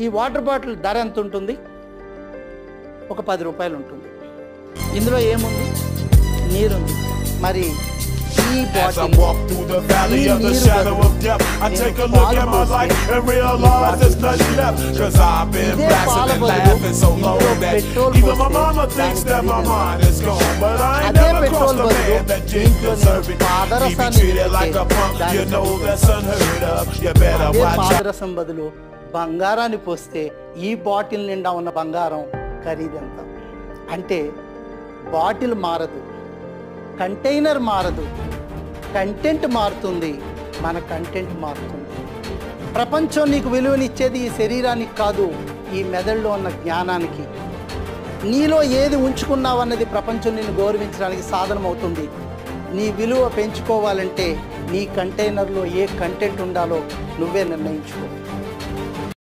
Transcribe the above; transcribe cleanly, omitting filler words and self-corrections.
ఈ water bottle ధర ఎంత ఉంటుంది? ఒక 10 రూపాయలు ఉంటుంది. ఇందులో ఏముంది? నీరుంది. మరి ఈ బాటిల్ ఈ నీరు ఇదే పాల బదులు ఇందులో పెట్రోల్ పోస్తే అదే పెట్రోల్ బదులు దీంట్లో పాదరసాన్ని అదే పాదరసం బదులు బంగారాన్ని పోస్తే ఈ బాటిల్ నిండా ఉన్న బంగారం ఖరీదెంత? అంటే బాటిల్ మారదు, కంటైనర్ మారదు, కంటెంట్ మారుతుంది, మన కంటెంట్ మారుతుంది. ప్రపంచం నీకు విలువనిచ్చేది ఈ శరీరానికి కాదు, ఈ మెదడులో ఉన్న జ్ఞానానికి. నీలో ఏది ఉంచుకున్నావు అన్నది ప్రపంచం నిన్ను గౌరవించడానికి సాధనం అవుతుంది. నీ విలువ పెంచుకోవాలంటే నీ కంటైనర్లో ఏ కంటెంట్ ఉండాలో నువ్వే నిర్ణయించుకో.